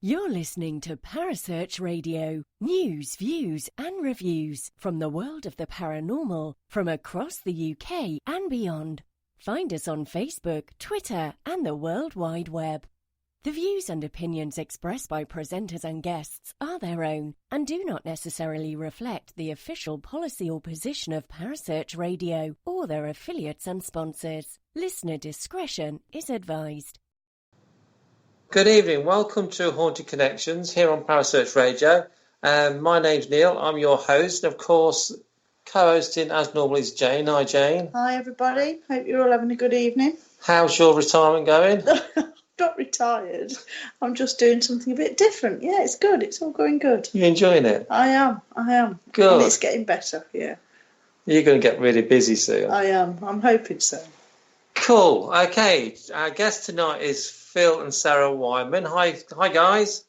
You're listening to Parasearch Radio. News, views and reviews from the world of the paranormal from across the UK and beyond. Find us on Facebook, Twitter and the World Wide Web. The views and opinions expressed by presenters and guests are their own and do not necessarily reflect the official policy or position of Parasearch Radio or their affiliates and sponsors. Listener discretion is advised. Good evening. Welcome to Haunted Connections here on Parasearch Radio. My name's Neil. I'm your host. And of course, co-hosting as normal is Jane. Hi, Jane. Hi, everybody. Hope you're all having a good evening. How's your retirement going? Not retired. I'm just doing something a bit different. Yeah, it's good. It's all going good. You enjoying it? I am. Good. And it's getting better, yeah. You're going to get really busy soon. I am. I'm hoping so. Cool. Okay. Our guest tonight is Phil and Sarah Whyman. Hi, guys.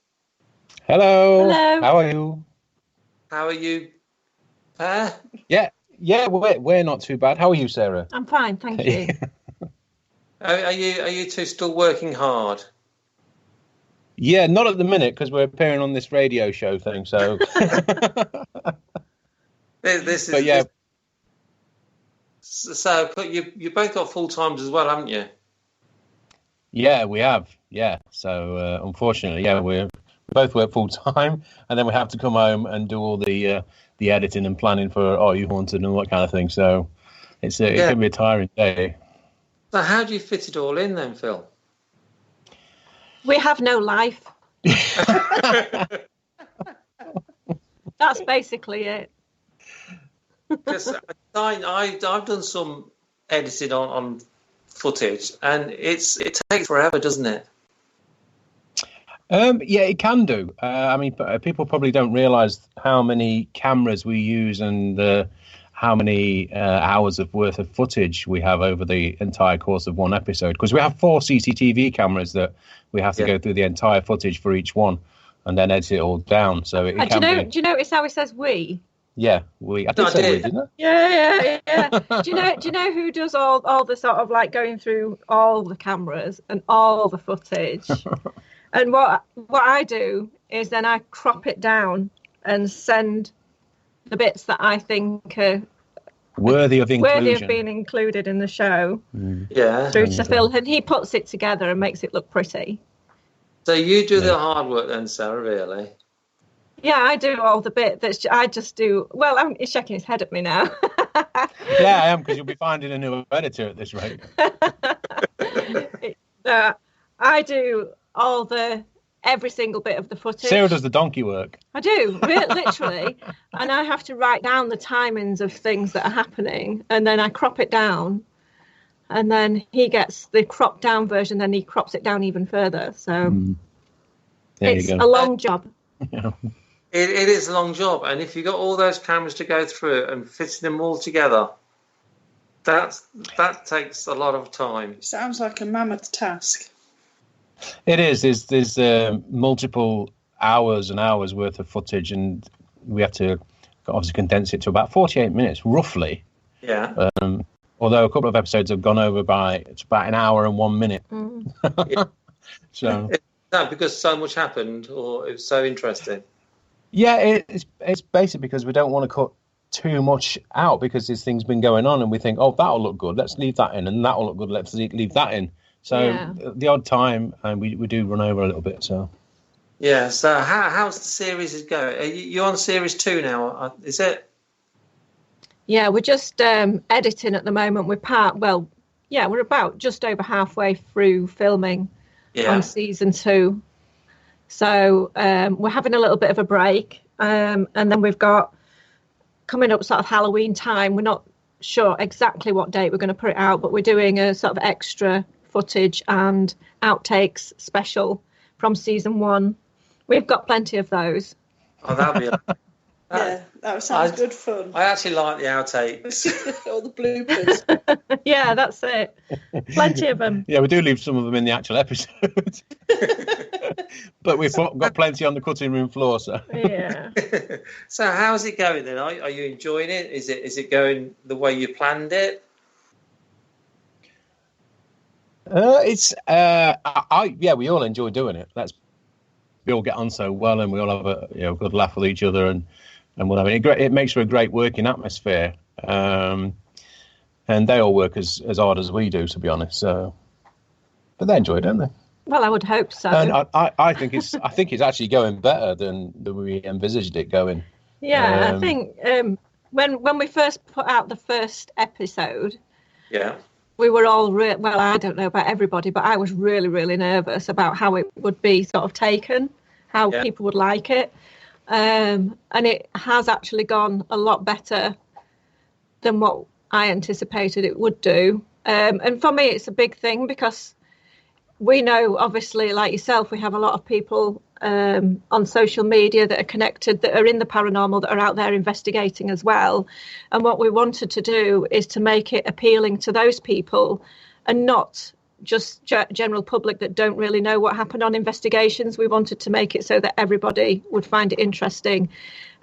Hello. Hello. How are you? How are you, Per? Yeah, we're not too bad. How are you, Sarah? I'm fine, thank you. Are you two still working hard? Yeah, not at the minute because we're appearing on this radio show thing. So, this is. but yeah. So you both got full times as well, haven't you? Yeah, we have. Yeah. So unfortunately, yeah, we both work full time, and then we have to come home and do all the editing and planning for Are You Haunted and all that kind of thing. So it can be a tiring day. So how do you fit it all in then, Phil? We have no life. That's basically it. Because I've done some editing on footage, and it takes forever, doesn't it? Yeah, it can do. I mean, people probably don't realise how many cameras we use and how many hours of worth of footage we have over the entire course of one episode. Because we have 4 CCTV cameras that we have to go through the entire footage for each one and then edit it all down. So it can be... Do you notice how it says we? Yeah, we. I did say we, didn't I? Yeah. Do you know who does all the sort of like going through all the cameras and all the footage? And what I do is then I crop it down and send the bits that I think are worthy of being included in the show. Through to Phil, and he puts it together and makes it look pretty. So you do the hard work then, Sarah, really? Yeah, I do all the bit I just do. Well, he's shaking his head at me now. Yeah, I am, because you'll be finding a new editor at this rate. I do every single bit of the footage. Sarah does the donkey work. I do, literally. And I have to write down the timings of things that are happening, and then I crop it down. And then he gets the cropped down version, then he crops it down even further. So it's a long job. Yeah. It is a long job, and if you've got all those cameras to go through and fitting them all together, that takes a lot of time. Sounds like a mammoth task. It is. There's multiple hours and hours worth of footage, and we have to obviously condense it to about 48 minutes, roughly. Yeah. Although a couple of episodes have gone over it's about an hour and 1 minute. Yeah. So. No, because so much happened, or it was so interesting. Yeah, it's basically because we don't want to cut too much out because this thing's been going on and we think, oh, that'll look good, let's leave that in, and that'll look good, let's leave that in. So the odd time, and we do run over a little bit. So yeah. So how's the series going? Are you on series 2 now? Is it? Yeah, we're just editing at the moment. We're about just over halfway through filming on season 2. So we're having a little bit of a break, and then we've got coming up sort of Halloween time. We're not sure exactly what date we're going to put it out, but we're doing a sort of extra footage and outtakes special from season 1. We've got plenty of those. Oh, that'll be. Yeah, that sounds good fun. I actually like the outtakes. All the bloopers. Yeah, that's it. Plenty of them. Yeah, we do leave some of them in the actual episode. But we've got plenty on the cutting room floor. So yeah. So how's it going then? Are you enjoying it? Is it going the way you planned it? We all enjoy doing it. Let's we all get on so well, and we all have a good laugh with each other, and we'll have it. It makes for a great working atmosphere, and they all work as hard as we do, to be honest. So, but they enjoy it, don't they? Well, I would hope so. And I think it's actually going better than we envisaged it going. Yeah, I think when we first put out the first episode, we were all well, I don't know about everybody, but I was really, really nervous about how it would be sort of taken, how people would like it, and it has actually gone a lot better than what I anticipated it would do. And for me, it's a big thing because we know, obviously, like yourself, we have a lot of people on social media that are connected, that are in the paranormal, that are out there investigating as well. And what we wanted to do is to make it appealing to those people and not just general public that don't really know what happened on investigations. We wanted to make it so that everybody would find it interesting.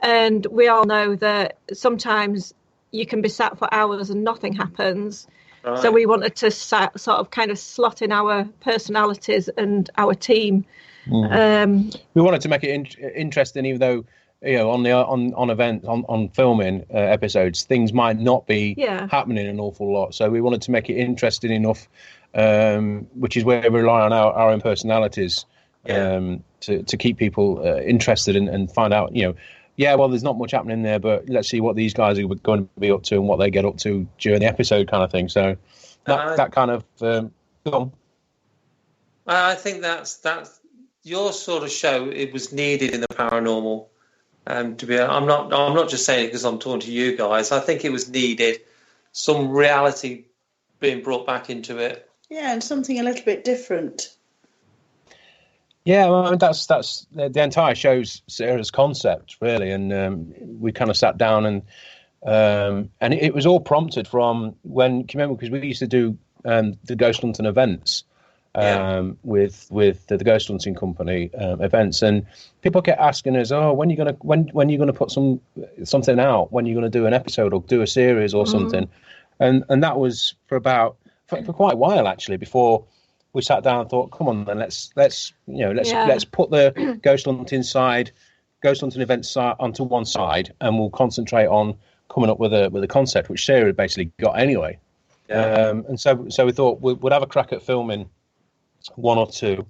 And we all know that sometimes you can be sat for hours and nothing happens. Right. So we wanted to sort of kind of slot in our personalities and our team. We wanted to make it interesting, even though on filming episodes, things might not be happening an awful lot. So we wanted to make it interesting enough, which is where we rely on our own personalities to keep people interested and find out. Well, there's not much happening there, but let's see what these guys are going to be up to and what they get up to during the episode, kind of thing. So that kind of go on. I think that's your sort of show. It was needed in the paranormal. I'm not just saying it because I'm talking to you guys. I think it was needed. Some reality being brought back into it. Yeah, and something a little bit different. Yeah, well, I mean, that's the entire show's Sarah's concept, really, and we kind of sat down and it was all prompted from when, remember, because we used to do the ghost hunting events with the ghost hunting company events, and people kept asking us, when are you gonna put something out? When are you gonna do an episode or do a series or something? And that was for quite a while actually before we sat down and thought, come on, then let's put the ghost hunting events onto one side, and we'll concentrate on coming up with a concept, which Sarah had basically got anyway. And so we thought we'd have a crack at filming one or two,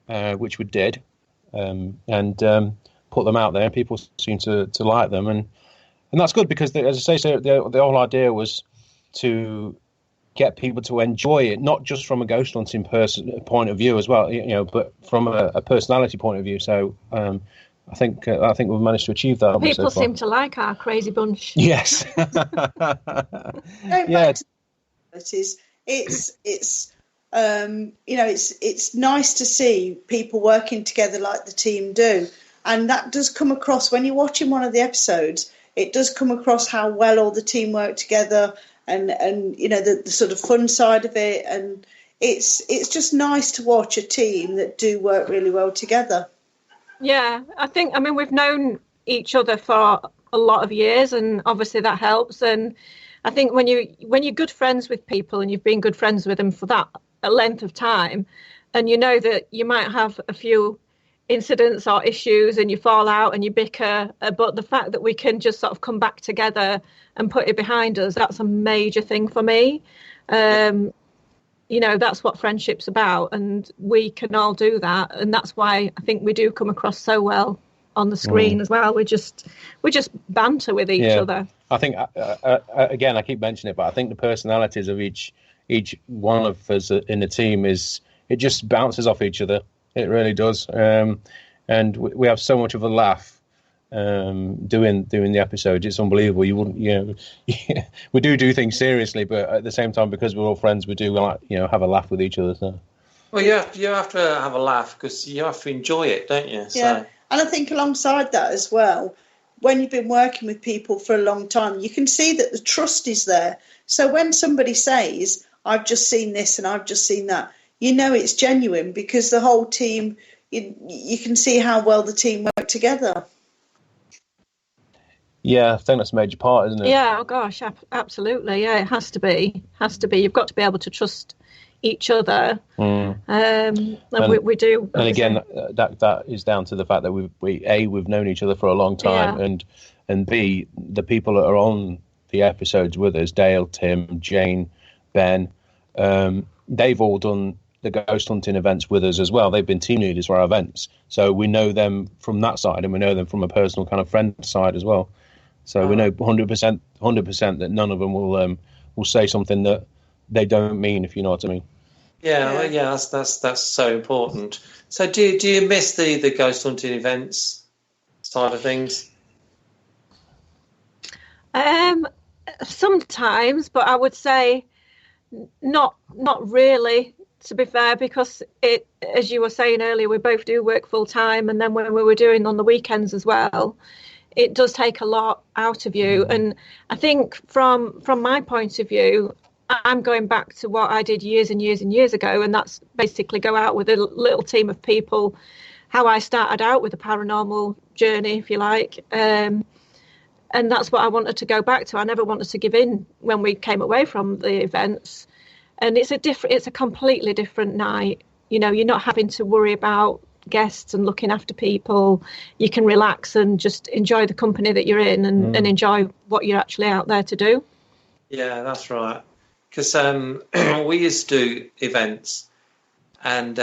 which we did, and put them out there. People seem to like them, and that's good because, as I say, so the whole idea was to get people to enjoy it, not just from a ghost hunting point of view as well, but from a personality point of view. So I think we've managed to achieve that. People seem to like our crazy bunch. Yes. It's nice to see people working together like the team do, and that does come across when you're watching one of the episodes. It does come across how well all the team work together. And the sort of fun side of it, and it's just nice to watch a team that do work really well together. Yeah, I mean we've known each other for a lot of years, and obviously that helps. And I think when you're good friends with people and you've been good friends with them for that a length of time, and you know that you might have a few incidents or issues and you fall out and you bicker, but the fact that we can just sort of come back together and put it behind us, that's a major thing for me. That's what friendship's about, and we can all do that, and that's why I think we do come across so well on the screen as well. We just banter with each other. I think again, I keep mentioning it, but I think the personalities of each one of us in the team it just bounces off each other. It really does, and we have so much of a laugh doing the episodes. It's unbelievable. You wouldn't, we do things seriously, but at the same time, because we're all friends, we do have a laugh with each other. So. Well, you have to have a laugh because you have to enjoy it, don't you? Yeah, so. And I think alongside that as well, when you've been working with people for a long time, you can see that the trust is there. So when somebody says, "I've just seen this and I've just seen that," it's genuine because the whole team, you can see how well the team work together. Yeah, I think that's a major part, isn't it? Yeah, oh gosh, absolutely. Yeah, it has to be. You've got to be able to trust each other. And we do. And again, that is down to the fact that we've known each other for a long time, and B, the people that are on the episodes with us, Dale, Tim, Jane, Ben, they've all done the ghost hunting events with us as well. They've been team leaders for our events, so we know them from that side, and we know them from a personal kind of friend side as well. So we know 100% that none of them will say something that they don't mean, if you know what I mean. Yeah. That's so important. So do you miss the ghost hunting events side of things? Sometimes, but I would say not really, to be fair, because it, as you were saying earlier, we both do work full time, and then when we were doing on the weekends as well, it does take a lot out of you. And I think from my point of view, I'm going back to what I did years and years and years ago, and that's basically go out with a little team of people, how I started out with the paranormal journey, if you like. And that's what I wanted to go back to. I never wanted to give in when we came away from the events. And it's a completely different night. You know, you're not having to worry about guests and looking after people. You can relax and just enjoy the company that you're in and enjoy what you're actually out there to do. Yeah, that's right. Because we used to do events, and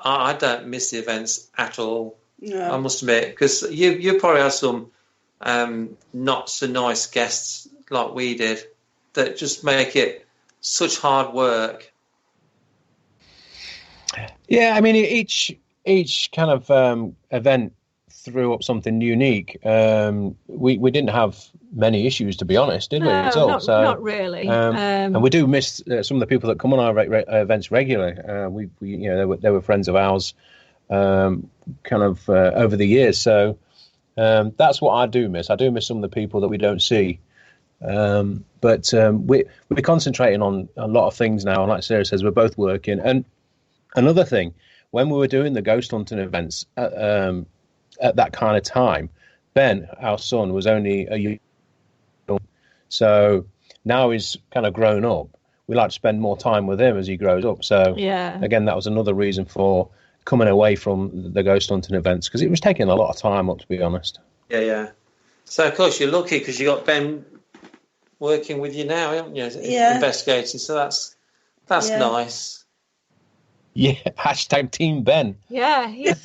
I don't miss the events at all. Yeah. I must admit, because you probably have some not so nice guests like we did that just make it such hard work. Yeah, I mean, each kind of event threw up something unique. We didn't have many issues, to be honest, did we? At all? Not really. And we do miss some of the people that come on our events regularly. They were friends of ours, kind of over the years. So that's what I do miss. I do miss some of the people that we don't see. But we're concentrating on a lot of things now. And like Sarah says, we're both working. And another thing, when we were doing the ghost hunting events at that kind of time, Ben, our son, was only a year old. So now he's kind of grown up. We like to spend more time with him as he grows up. So again, that was another reason for coming away from the ghost hunting events, because it was taking a lot of time up, to be honest. Yeah. So of course you're lucky because you got Ben working with you now, haven't you? Investigating. So that's nice. Yeah, hashtag Team Ben. Yeah, he's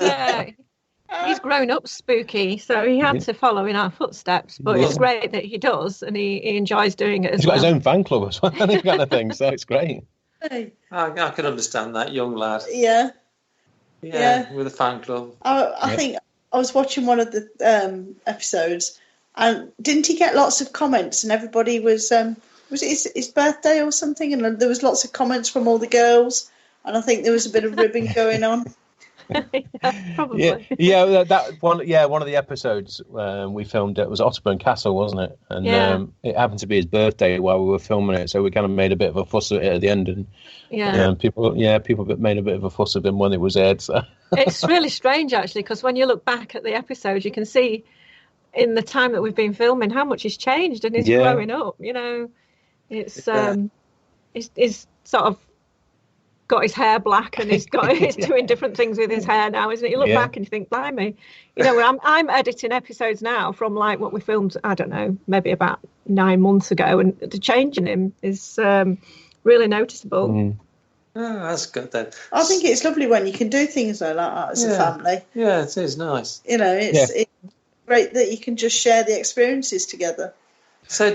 grown up spooky, so he had to follow in our footsteps. But it's great that he does, and he enjoys doing it as He's got his own fan club as well, that kind of thing, so it's great. I can understand that, young lad. Yeah, with a fan club. I think I was watching one of the episodes, and didn't he get lots of comments? And everybody was it his birthday or something? And there was lots of comments from all the girls. And I think there was a bit of ribbing going on. Probably. That one. Yeah, one of the episodes we filmed, it was Otterburn Castle, wasn't it? And it happened to be his birthday while we were filming it, so we kind of made a bit of a fuss of it at the end. And people made a bit of a fuss of him when it was aired. So. It's really strange, actually, because when you look back at the episode, you can see in the time that we've been filming how much he's changed and he's growing up. You know, it's sort of got his hair black and he's doing different things with his hair now, isn't it? You look back and you think, blimey, you know, I'm editing episodes now from like what we filmed, I don't know, maybe about 9 months ago, and the change in him is really noticeable. Oh, that's good then. I think it's lovely when you can do things like that as a family. Yeah, it is nice. You know, it's great that you can just share the experiences together. So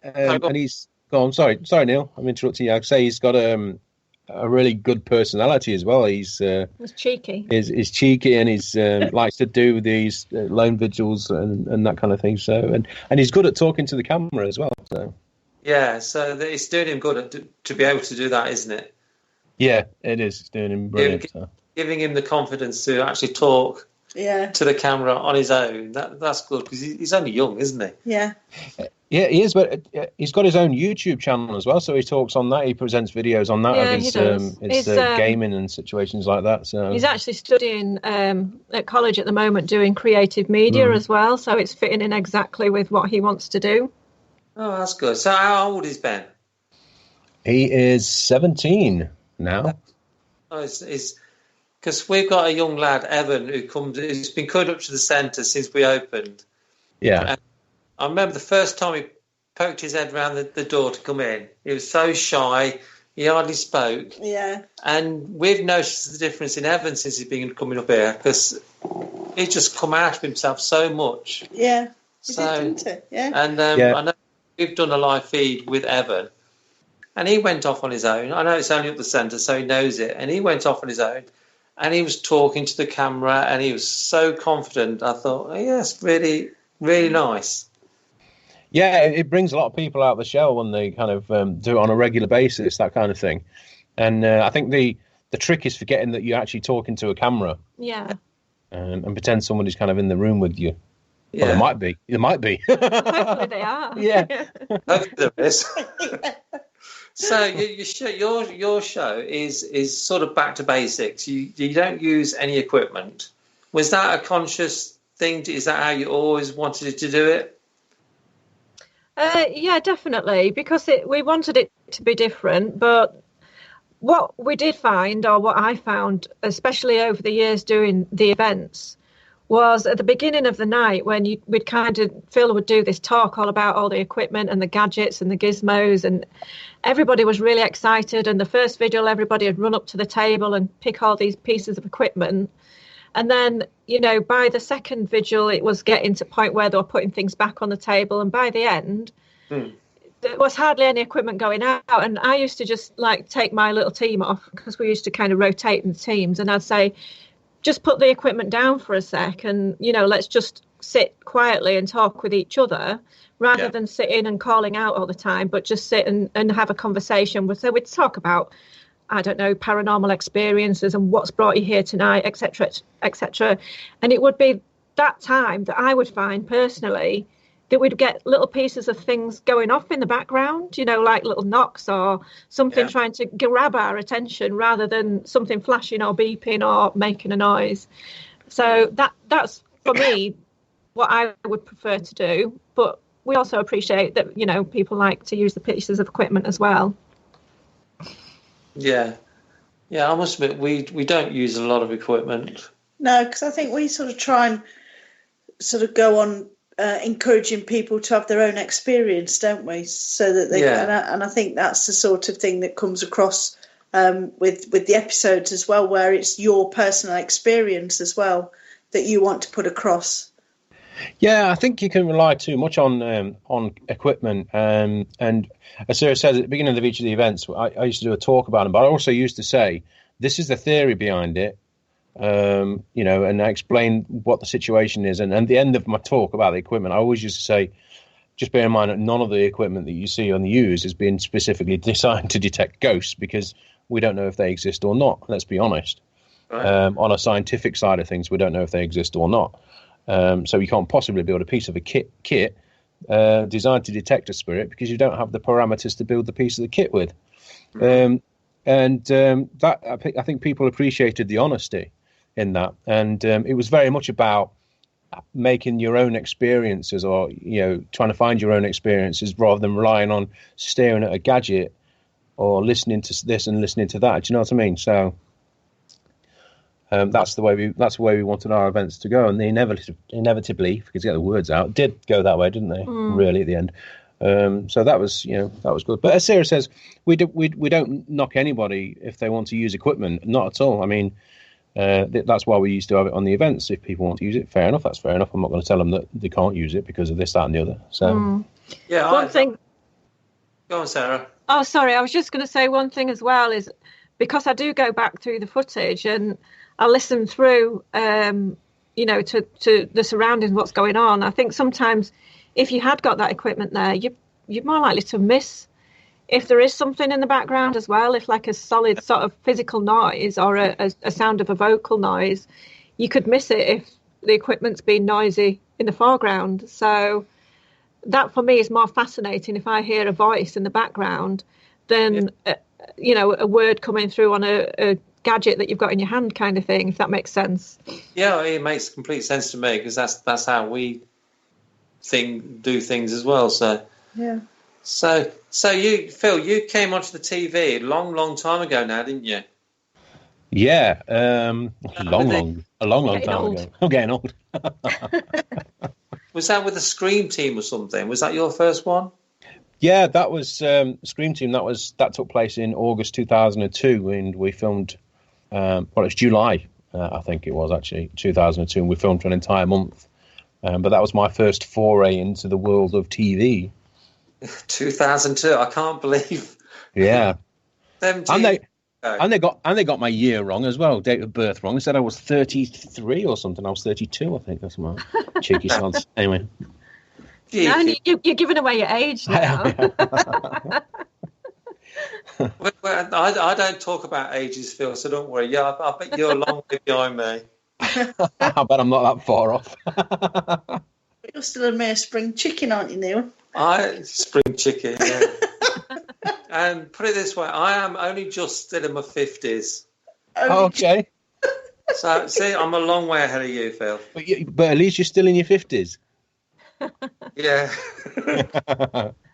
and he's gone. Sorry, Neil, I'm interrupting you. I'd say he's got a really good personality as well. He's cheeky. He's cheeky, and he's likes to do these lone vigils and that kind of thing. So and he's good at talking to the camera as well. So so it's doing him good to be able to do that, isn't it? Yeah, it is. It's doing him brilliant. Giving him the confidence to actually talk to the camera on his own. That's good, because he's only young, isn't he? Yeah. Yeah, he is, but he's got his own YouTube channel as well, so he talks on that. He presents videos on that of his gaming and situations like that. So he's actually studying at college at the moment, doing creative media as well, so it's fitting in exactly with what he wants to do. Oh, that's good. So how old is Ben? He is 17 now. Oh, it's because we've got a young lad, Evan, who's been coming up to the centre since we opened. Yeah. And I remember the first time he poked his head around the door to come in. He was so shy. He hardly spoke. Yeah. And we've noticed the difference in Evan since he's been coming up here, because he's just come out of himself so much. Yeah. He did, didn't he? Yeah. And I know we've done a live feed with Evan, and he went off on his own. I know it's only up the centre, so he knows it. And he went off on his own, and he was talking to the camera, and he was so confident. I thought, oh, yes, really, really nice. Yeah, it brings a lot of people out of the shell when they kind of do it on a regular basis, that kind of thing. And I think the trick is forgetting that you're actually talking to a camera. Yeah. And pretend somebody's kind of in the room with you. Yeah. Well, there might be. Hopefully they are. Yeah. Hopefully there is. So your show is sort of back to basics. You don't use any equipment. Was that a conscious thing? Is that how you always wanted to do it? Yeah, definitely, because we wanted it to be different. But what we did find, or what I found, especially over the years doing the events, was at the beginning of the night when Phil would do this talk all about all the equipment and the gadgets and the gizmos, and everybody was really excited. And the first vigil, everybody would run up to the table and pick all these pieces of equipment. And then, by the second vigil, it was getting to a point where they were putting things back on the table. And by the end, there was hardly any equipment going out. And I used to just take my little team off, because we used to kind of rotate in teams. And I'd say, just put the equipment down for a sec and, let's just sit quietly and talk with each other rather than sitting and calling out all the time, but just sit and have a conversation. So we'd talk about, I don't know, paranormal experiences and what's brought you here tonight, etc., etc. And it would be that time that I would find personally that we'd get little pieces of things going off in the background, like little knocks or something trying to grab our attention rather than something flashing or beeping or making a noise. So that's for me what I would prefer to do. But we also appreciate that, people like to use the pieces of equipment as well. Yeah, I must admit we don't use a lot of equipment. No, because I think we sort of try and sort of go on encouraging people to have their own experience, don't we? So that they and I think that's the sort of thing that comes across with the episodes as well, where it's your personal experience as well that you want to put across. Yeah, I think you can rely too much on equipment. And as Sarah said at the beginning of each of the events, I used to do a talk about them, but I also used to say, this is the theory behind it, and I explain what the situation is. And at the end of my talk about the equipment, I always used to say, just bear in mind that none of the equipment that you see on the use is being specifically designed to detect ghosts, because we don't know if they exist or not. Let's be honest. Right. On a scientific side of things, we don't know if they exist or not. So you can't possibly build a piece of a kit designed to detect a spirit, because you don't have the parameters to build the piece of the kit with. That I think people appreciated the honesty in that, and it was very much about making your own experiences, or trying to find your own experiences rather than relying on staring at a gadget or listening to this and listening to that. Do you know what I mean? So. That's the way we wanted our events to go, and they inevitably, if we could get the words out, did go that way, didn't they? Really, at the end. So that was good. But as Sarah says, we don't knock anybody if they want to use equipment, not at all. I mean, that's why we used to have it on the events. If people want to use it, fair enough. That's fair enough. I'm not going to tell them that they can't use it because of this, that, and the other. So one thing. Go on, Sarah. Oh, sorry. I was just going to say one thing as well is, because I do go back through the footage and I listen through, to the surroundings, what's going on. I think sometimes if you had got that equipment there, you're more likely to miss if there is something in the background as well. If like a solid sort of physical noise or a sound of a vocal noise, you could miss it if the equipment's being noisy in the foreground. So that for me is more fascinating if I hear a voice in the background than, a word coming through on a gadget that you've got in your hand, kind of thing, if that makes sense. Yeah, it makes complete sense to me, because that's how we do things as well. So yeah. So So Phil, you came onto the TV a long time ago now, didn't you? Yeah, a long time old. ago. I'm getting old. Was that with the Scream Team or something? Was that your first one? Yeah, that was Scream Team. That took place in August 2002, and we filmed. It's July, I think it was actually 2002, and we filmed for an entire month. But that was my first foray into the world of TV. 2002. I can't believe. Yeah. 17. And they got my year wrong as well, date of birth wrong. They said I was 33 or something. I was 32, I think. That's my cheeky sounds. Anyway. No, you're giving away your age now. I don't talk about ages, Phil, so don't worry. Yeah, I bet you're a long way behind me. I bet I'm not that far off. You're still a mere spring chicken, aren't you, Neil? Spring chicken, yeah. And put it this way, I am only just still in my 50s. Okay. So, see, I'm a long way ahead of you, Phil. But at least you're still in your 50s. Yeah.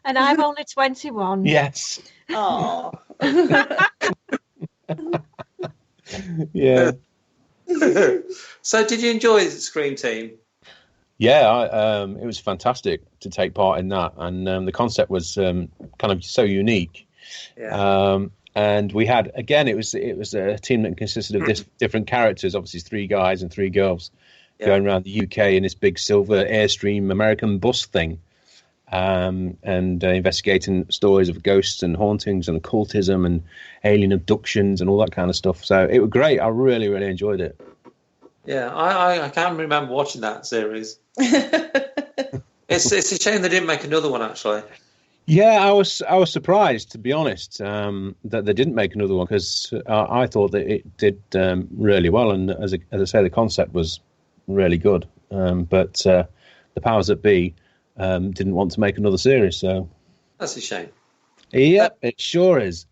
And I'm only 21. Yes. Oh. Yeah. So did you enjoy the Scream Team? Yeah, it was fantastic to take part in that. And the concept was kind of so unique. Yeah. And we had, again, it was a team that consisted of different characters, obviously 3 guys and 3 girls, going around the UK in this big silver Airstream American bus thing, and investigating stories of ghosts and hauntings and occultism and alien abductions and all that kind of stuff. So it was great. I really, really enjoyed it. Yeah, I can't remember watching that series. It's a shame they didn't make another one, actually. Yeah, I was surprised, to be honest, that they didn't make another one, because I thought that it did really well, and as I say, the concept was really good. But the powers that be didn't want to make another series, so that's a shame. Yep, it sure is.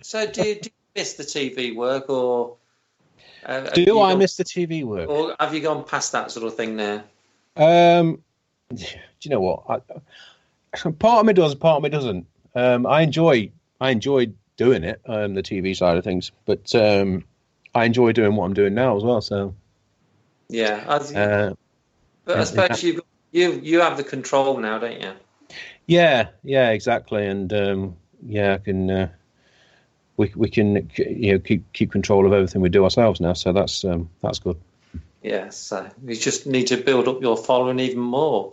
So do you miss the TV work, or do I miss the TV work, or have you gone past that sort of thing now? Do you know what? Part of me does, part of me doesn't. I enjoy doing it, the TV side of things, but I enjoy doing what I'm doing now as well. So yeah, but I suppose you have the control now, don't you? Yeah, exactly, and I can we can keep control of everything we do ourselves now. So that's good. Yes, so you just need to build up your following even more.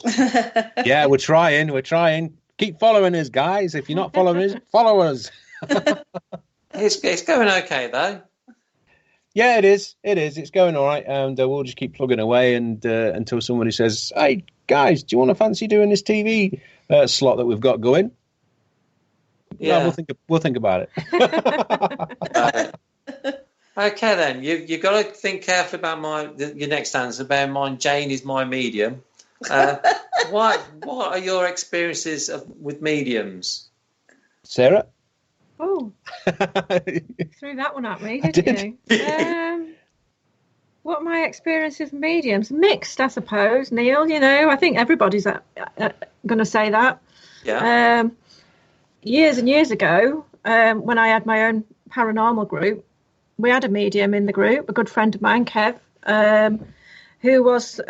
Yeah, we're trying. Keep following us, guys. If you're not following us, follow us. It's going okay, though. Yeah, it is. It's going all right, and we'll just keep plugging away and until somebody says, "Hey, guys, do you want to fancy doing this TV slot that we've got going?" Yeah, no, we'll think about it. Okay, then you've got to think carefully about your next answer. Bear in mind, Jane is my medium. What are your experiences with mediums, Sarah? Oh, threw that one at me, didn't you? What are my experiences with mediums? Mixed, I suppose, Neil. I think everybody's going to say that. Yeah. Years and years ago, when I had my own paranormal group, we had a medium in the group, a good friend of mine, Kev, who was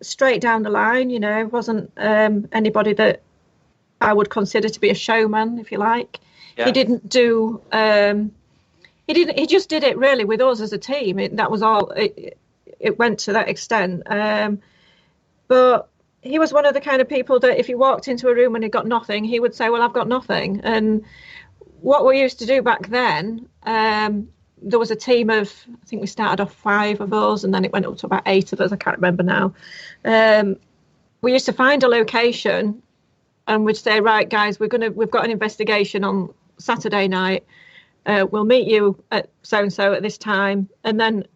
straight down the line, wasn't anybody that I would consider to be a showman, if you like. Yeah. He didn't do, he just did it really with us as a team. That was all, it went to that extent. But he was one of the kind of people that if he walked into a room and he got nothing, he would say, well, I've got nothing. And what we used to do back then, there was a team of, I think we started off 5 of us and then it went up to about 8 of us. I can't remember now. We used to find a location and we'd say, right, guys, we've got an investigation on Saturday night. We'll meet you at so-and-so at this time. And then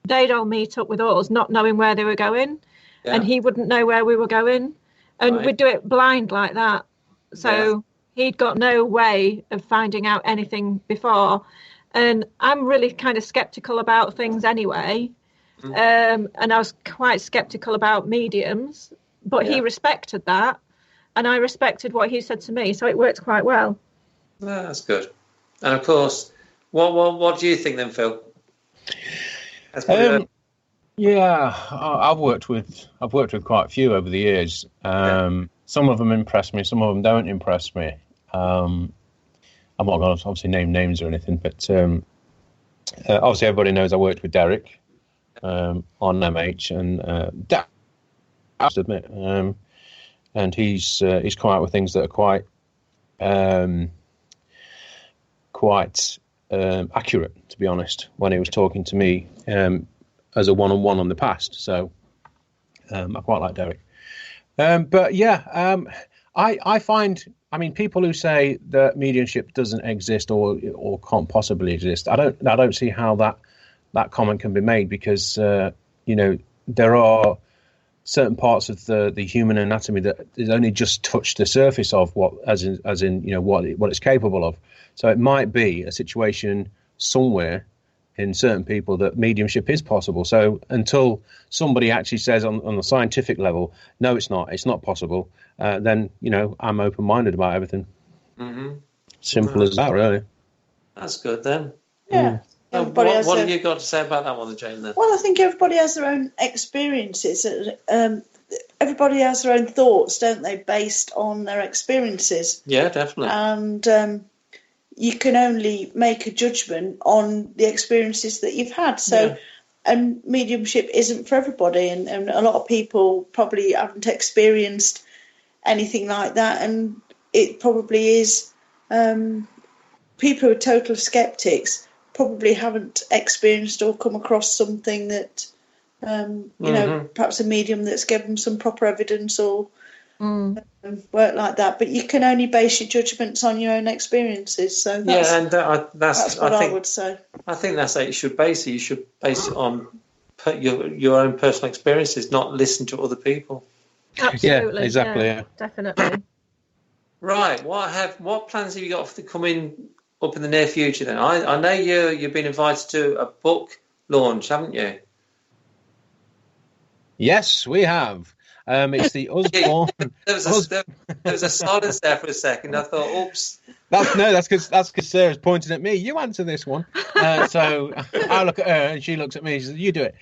they'd all meet up with us, not knowing where they were going. Yeah. And he wouldn't know where we were going. And we'd do it blind like that. So he'd got no way of finding out anything before. And I'm really kind of skeptical about things anyway. And I was quite skeptical about mediums, but he respected that. And I respected what he said to me. So it worked quite well. That's good. And of course, what do you think then, Phil? Yeah, I've worked with quite a few over the years. Some of them impress me, some of them don't impress me. I'm not going to obviously name names or anything, but obviously everybody knows I worked with Derek on MH, and I must admit, and he's come out with things that are quite accurate, to be honest, when he was talking to me as a one-on-one on the past. So I quite like Derek. But yeah, I find, I mean, people who say that mediumship doesn't exist or can't possibly exist, I don't see how that comment can be made, because there are certain parts of the human anatomy that is only just touched the surface of what it's capable of. So it might be a situation somewhere in certain people that mediumship is possible. So until somebody actually says on the scientific level, no, it's not possible, then I'm open-minded about everything. Mm-hmm. Simple as that, really. That's good then. Yeah. What have you got to say about that one, Jane? Then? Well, I think everybody has their own experiences. Everybody has their own thoughts, don't they, based on their experiences? Yeah, definitely. And you can only make a judgment on the experiences that you've had. So, and mediumship isn't for everybody, and a lot of people probably haven't experienced anything like that, and it probably is people who are total skeptics probably haven't experienced or come across something that perhaps a medium that's given them some proper evidence or work like that. But you can only base your judgments on your own experiences. So that's what I would say. I think that's how you should base it. You should base it on your own personal experiences, not listen to other people. Absolutely. Yeah, exactly. Yeah. Definitely. Right. What plans have you got for the coming up in the near future? Then I know you've been invited to a book launch, haven't you? Yes, we have. It's the Usborne. there was a silence there for a second. I thought, oops. That's because Sarah's pointing at me. You answer this one. So I look at her and she looks at me. She says, "You do it."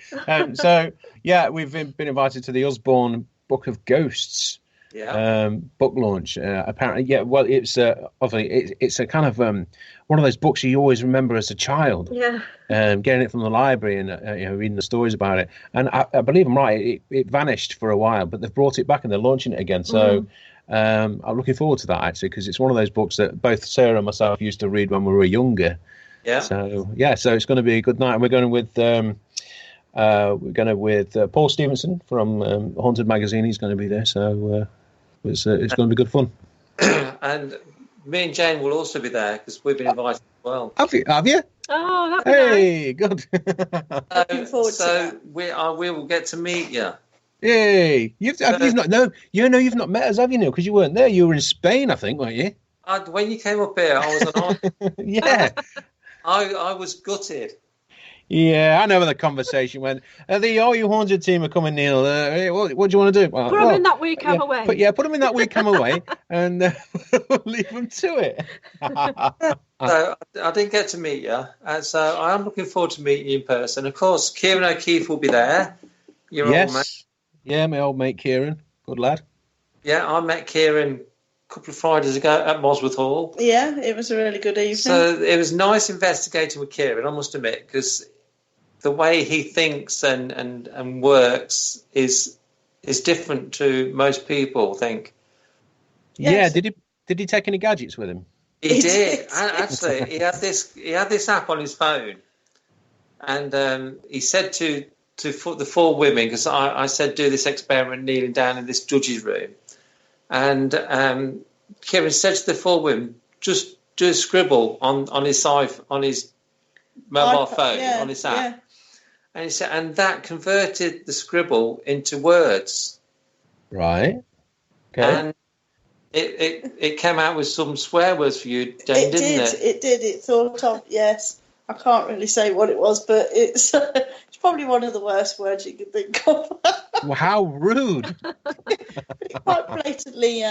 So yeah, we've been invited to the Usborne Book of Ghosts book launch. Apparently, yeah. Well, it's obviously it's a kind of one of those books you always remember as a child. Yeah. Getting it from the library and reading the stories about it. And I believe I'm right. It vanished for a while, but they've brought it back and they're launching it again. So I'm looking forward to that, actually, because it's one of those books that both Sarah and myself used to read when we were younger. Yeah. So it's going to be a good night, and we're going with Paul Stevenson from Haunted Magazine. He's going to be there, so it's going to be good fun. And me and Jane will also be there because we've been invited as well. Have you? Oh, that'd be nice. Good. Looking forward to that. We will get to meet you. Yay! You've not met us, have you? Because you weren't there. You were in Spain, I think, weren't you? When you came up here, I was on. Yeah. I was gutted. Yeah, I know where the conversation went. The All You Haunted team are coming, Neil. What do you want to do? Put them in that week, I'm away. Put them in that week, I'm away, and leave them to it. So I didn't get to meet you, so I am looking forward to meeting you in person. Of course, Kieran O'Keefe will be there. Your old mate. Yeah, my old mate Kieran. Good lad. Yeah, I met Kieran a couple of Fridays ago at Mosworth Hall. Yeah, it was a really good evening. So it was nice investigating with Kieran, I must admit, because the way he thinks and works is different to most people think. Yes. Yeah, did he take any gadgets with him? He did. Actually, he had this app on his phone, and he said to the four women, because I said do this experiment kneeling down in this judge's room, and Kieran said to the four women, just do a scribble on his mobile phone, on his app. Yeah. And he said, and that converted the scribble into words. Right. Okay. And it came out with some swear words for you, Jane, didn't it? It did. It thought of, yes. I can't really say what it was, but it's probably one of the worst words you could think of. Well, how rude. But it quite blatantly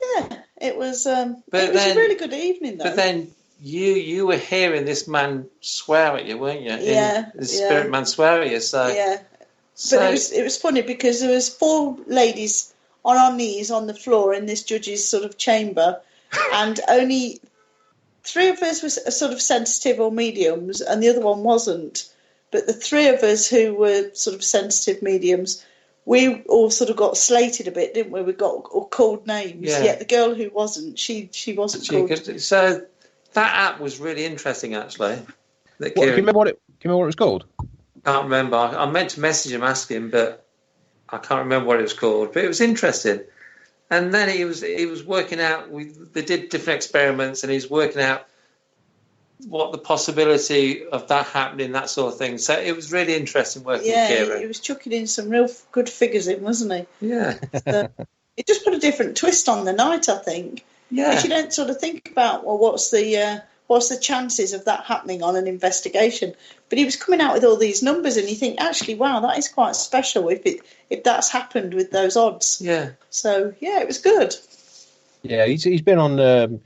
Yeah, it was. It was a really good evening, though. But then you were hearing this man swear at you, weren't you? Yeah, the spirit man swear at you. So yeah, but it was funny because there was 4 ladies on our knees on the floor in this judge's sort of chamber, and only 3 of us were sort of sensitive or mediums, and the other one wasn't. But the 3 of us who were sort of sensitive mediums, we all sort of got slated a bit, didn't we? We got all called names. Yeah. Yet the girl who wasn't, she wasn't called. So that app was really interesting, actually. Can you remember what it was called? Can't remember. I meant to message him, ask him, but I can't remember what it was called. But it was interesting. And then he was working out. They did different experiments, and he's working out what the possibility of that happening, that sort of thing. So it was really interesting working with Kieran. Yeah, he was chucking in some real good figures in, wasn't he? Yeah. So it just put a different twist on the night, I think. Yeah. Because you don't sort of think about, well, what's the chances of that happening on an investigation? But he was coming out with all these numbers, and you think, actually, wow, that is quite special if that's happened with those odds. Yeah. So yeah, it was good. Yeah, he's been on.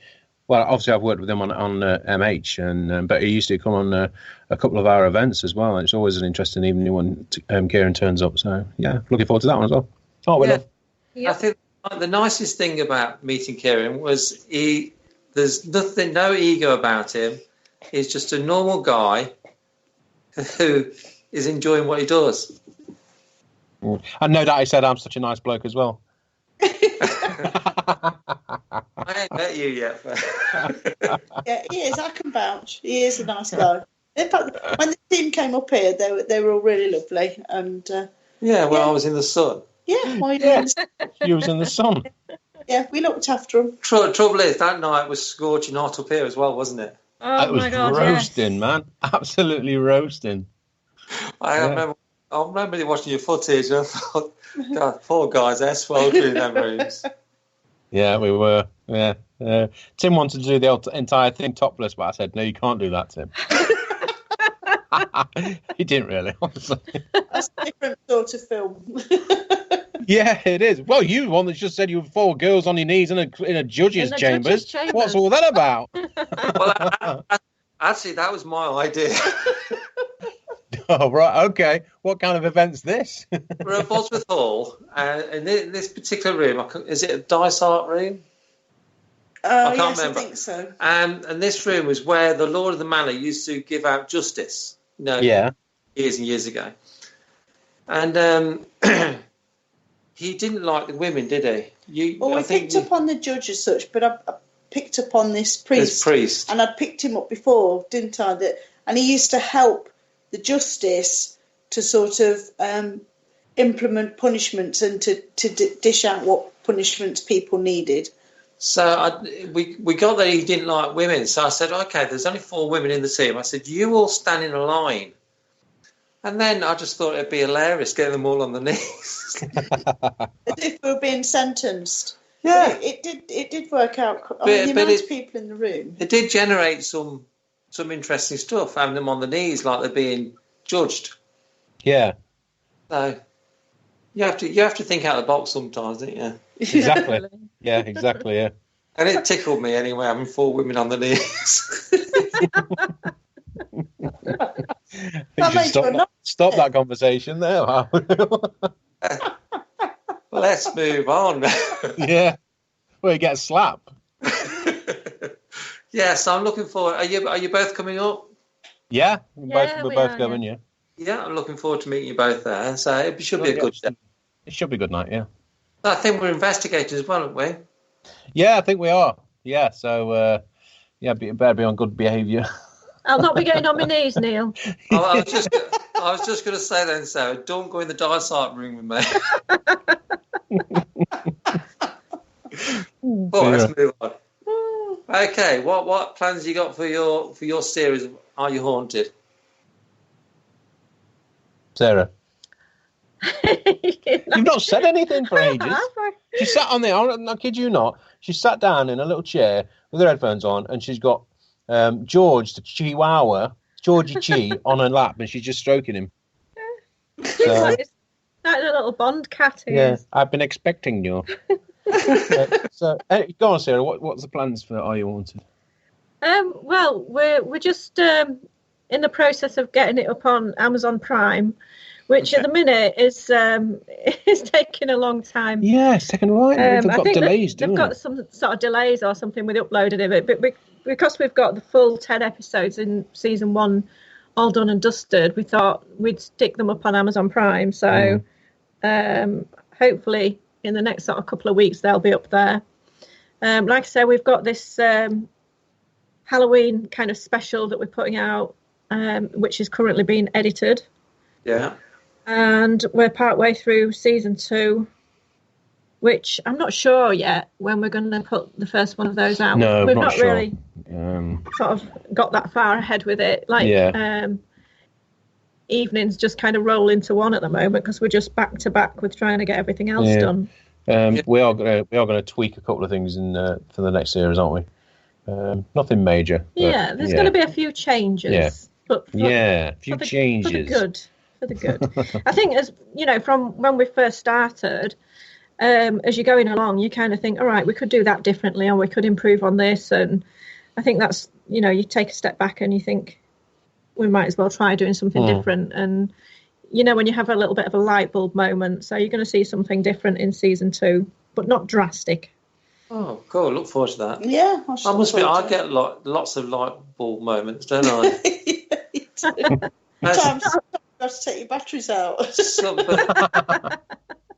Well, obviously, I've worked with him on MH, and but he used to come on a couple of our events as well. It's always an interesting evening when Kieran turns up. So yeah, looking forward to that one as well. Oh, well. I think the nicest thing about meeting Kieran was there's no ego about him. He's just a normal guy who is enjoying what he does. And no doubt he said I'm such a nice bloke as well. I ain't met you yet. Yeah, he is. I can vouch. He is a nice guy. In fact, when the team came up here, they were all really lovely. And I was in the sun. Yeah, you was in the sun. Yeah, we looked after him. Trouble is, that night was scorching hot up here as well, wasn't it? Oh, my God, roasting, man. Absolutely roasting. I remember watching your footage. I thought, God, poor guys, they're sweltering in them rooms. Yeah, we were. Yeah. Tim wanted to do the entire thing topless, but I said, no, you can't do that, Tim. He didn't really, honestly. That's a different sort of film. Yeah, it is. Well, you the one that just said you were 4 girls on your knees in a judge's chambers. What's all that about? Well, actually, that was my idea. Oh, right, okay. What kind of event's this? We're at Bosworth Hall, and in this particular room, is it a dice art room? I can't remember. I think so. And this room was where the Lord of the Manor used to give out justice. Years and years ago. And he didn't like the women, did he? We picked up on the judge as such, but I picked up on this priest. And I'd picked him up before, didn't I? And he used to help the justice to sort of implement punishments and to dish out what punishments people needed. So we got that he didn't like women. So I said, okay, there's only 4 women in the team. I said, you all stand in a line. And then I just thought it'd be hilarious getting them all on the knees. As if we were being sentenced. Yeah. It did work out. The amount of people in the room. It did generate some interesting stuff, having them on the knees like they're being judged. Yeah. So you have to think out of the box sometimes, don't you? Exactly. Yeah, exactly, yeah. And it tickled me anyway, having 4 women on the knees. Stop that conversation there. Let's move on. Yeah. Well, you get a slap. Yes, I'm looking forward. Are you both coming up? Yeah, we're both going, yeah. Yeah, I'm looking forward to meting you both there. So it should be a good day. It should be a good night, yeah. I think we're investigators as well, aren't we? Yeah, I think we are. Yeah, so, better be on good behaviour. I'll not be getting on my knees, Neil. I was just going to say then, Sarah, don't go in the dice art room with me. Let's move on. Okay, what plans you got for your series of Are You Haunted? Sarah. You've not said anything for ages. She sat on there, I kid you not, she sat down in a little chair with her headphones on, and she's got George, the Chihuahua, Georgie Chi, on her lap, and she's just stroking him. So, like a little Bond cat. Yeah, I've been expecting you. So go on, Sarah. What's the plans for Are You Haunted? Well, we're just in the process of getting it up on Amazon Prime, which at the minute is taking a long time. Yeah, it's taking a while. They've got delays, they've got some sort of delays or something with uploading of it, but because we've got the full 10 episodes in season 1 all done and dusted, we thought we'd stick them up on Amazon Prime. So hopefully in the next sort of couple of weeks they'll be up there. Like I said, we've got this Halloween kind of special that we're putting out, which is currently being edited. Yeah. And we're partway through season 2, which I'm not sure yet when we're going to put the first one of those out. No, we've not not sure. Really sort of got that far ahead with it. Evenings just kind of roll into one at the moment because we're just back to back with trying to get everything else done. We are going to tweak a couple of things for the next series, aren't we? Nothing major. Yeah, there's going to be a few changes. Yeah. But a few changes. For the good. I think, as you know, from when we first started, as you're going along, you kind of think, all right, we could do that differently, or we could improve on this. And I think that's, you take a step back and you think we might as well try doing something different. And, when you have a little bit of a light bulb moment, so you're going to see something different in season 2, but not drastic. Oh, cool. Look forward to that. Yeah. I must be. I get lots of light bulb moments, don't I? Sometimes you have to take your batteries out.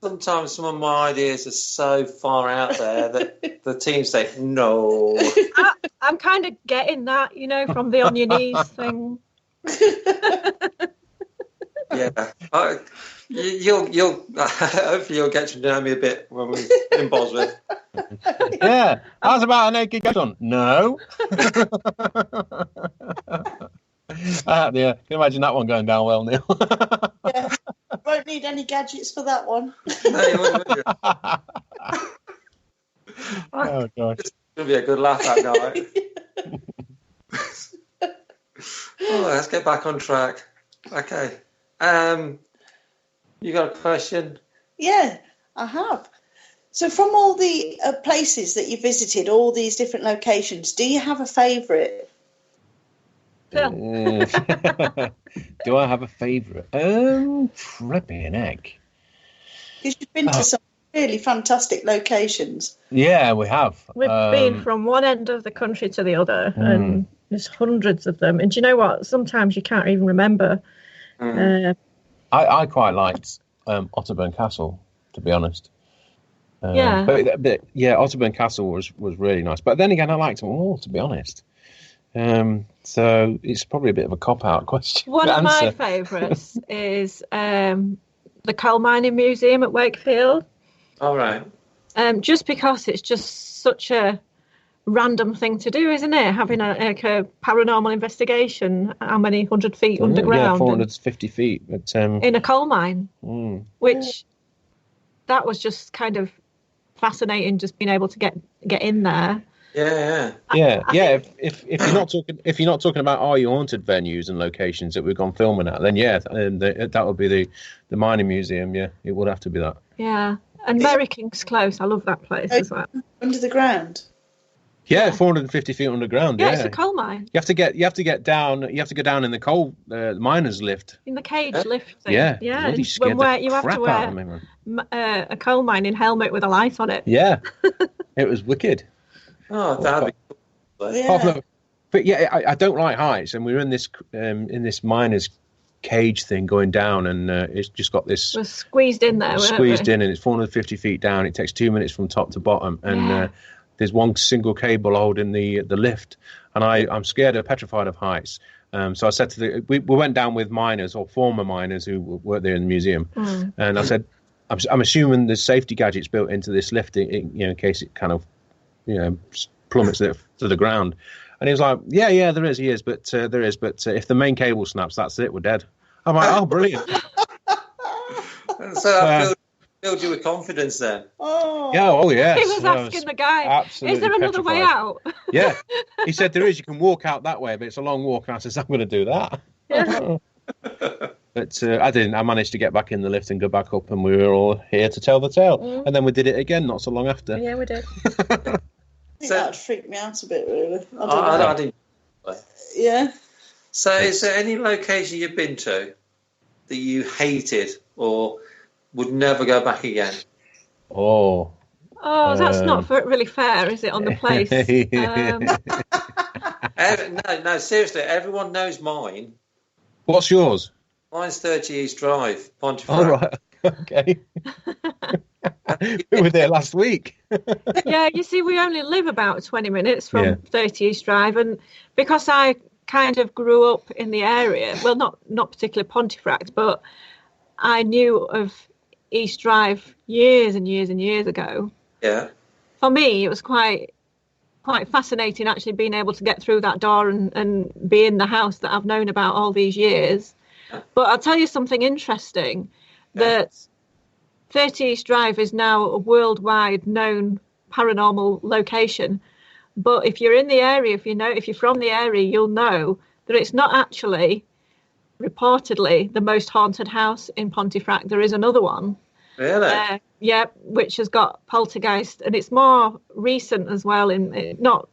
Sometimes some of my ideas are so far out there that the team say no. I'm kind of getting that, from the on your knees thing. Yeah, you'll hopefully you'll get to know me a bit when we're in Bosworth. Yeah, how's about a naked goat on? No. Yeah, can you imagine that one going down well, Neil? Yeah, won't need any gadgets for that one. No, you wouldn't, would you? Oh gosh, It's gonna be a good laugh that night. Let's get back on track. Okay. You got a question? Yeah, I have. So from all the places that you visited, all these different locations, do you have a favourite? do I have a favourite? Flipping heck. Because you've been to some really fantastic locations. Yeah, we have. We've been from one end of the country to the other, and there's hundreds of them. And do you know what? Sometimes you can't even remember. I quite liked Otterburn Castle, to be honest. But Otterburn Castle was really nice. But then again, I liked them all, to be honest. So it's probably a bit of a cop-out question. One of my favourites is the Coal Mining Museum at Wakefield. All right. Just because it's just such a random thing to do, isn't it? Having a paranormal investigation, how many 100 feet underground? Yeah, 450 feet. But, in a coal mine, which that was just kind of fascinating, just being able to get in there. Yeah. If you're not talking about Are You Haunted venues and locations that we've gone filming at, then that would be the mining museum. Yeah, it would have to be that. Yeah, and Merry King's Close, I love that place as well. Under the ground. Yeah, 450 feet underground. Yeah, it's a coal mine. You have to get down. You have to go down in the coal miners' lift. In the cage lift thing. Yeah. Really scared you have to wear a coal mining helmet with a light on it. Yeah, it was wicked. Oh, that'd be cool. Yeah. But yeah, I don't like heights, and we were in this miners' cage thing going down, and it's just got this. We're squeezed in there. Squeezed in, and it's 450 feet down. It takes 2 minutes from top to bottom, and there's one single cable holding the lift, and I'm scared of, petrified of heights. So I said to we went down with miners or former miners who work there in the museum, and I said, I'm assuming there's safety gadgets built into this lift, in case it kind of, plummets it to the ground. And he was like, yeah, there is. He is, but there is. But if the main cable snaps, that's it. We're dead. I'm like, oh, brilliant. So that filled you with confidence then. Oh. Yeah. Oh, yes. He was asking the guy, is there another way out? Yeah. He said there is. You can walk out that way, but it's a long walk. And I said, I'm going to do that. Yeah. But I didn't. I managed to get back in the lift and go back up, and we were all here to tell the tale. And then we did it again not so long after. Yeah, we did. I think that would freak me out a bit, really. I didn't. Yeah. So, is there any location you've been to that you hated or would never go back again? Oh, that's not really fair, is it, on the place? No, seriously, everyone knows mine. What's yours? Mine's 30 East Drive, Pontefract. All right, okay. We were there last week. Yeah, you see, we only live about 20 minutes from 30 East Drive, and because I kind of grew up in the area, well, not particularly Pontefract, but I knew of East Drive years and years and years ago. Yeah. For me, it was quite fascinating actually being able to get through that door and be in the house that I've known about all these years. But I'll tell you something interesting, that 30 East Drive is now a worldwide known paranormal location. But if you're in the area, if you're from the area, you'll know that it's not actually reportedly the most haunted house in Pontefract. There is another one. Really? Yeah, which has got poltergeist, and it's more recent as well, in not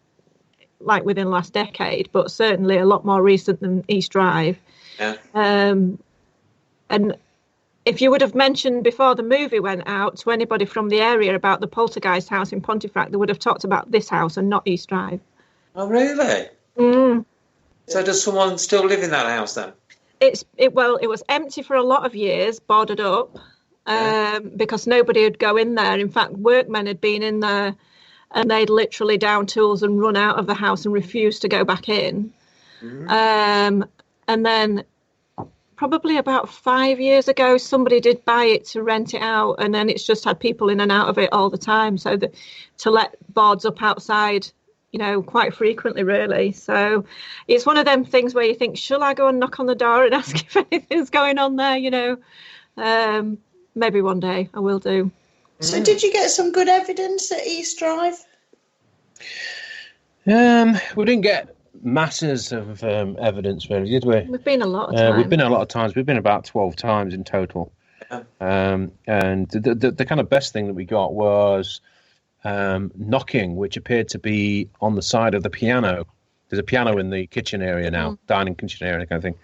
like within the last decade, but certainly a lot more recent than East Drive. Yeah. And if you would have mentioned before the movie went out to anybody from the area about the poltergeist house in Pontefract, they would have talked about this house and not East Drive. Oh, really? Mm. So does someone still live in that house then? It was empty for a lot of years, boarded up. Because nobody would go in there. In fact, workmen had been in there and they'd literally down tools and run out of the house and refused to go back in. Mm-hmm. And then probably about 5 years ago, somebody did buy it to rent it out, and then it's just had people in and out of it all the time. So to let boards up outside, quite frequently, really. So it's one of them things where you think, shall I go and knock on the door and ask if anything's going on there, Maybe one day I will do. So did you get some good evidence at East Drive? We didn't get masses of evidence, really, did we? We've been a lot of times. We've been a lot of times. We've been about 12 times in total. And the kind of best thing that we got was knocking, which appeared to be on the side of the piano. There's a piano in the kitchen area now, dining kitchen area kind of thing.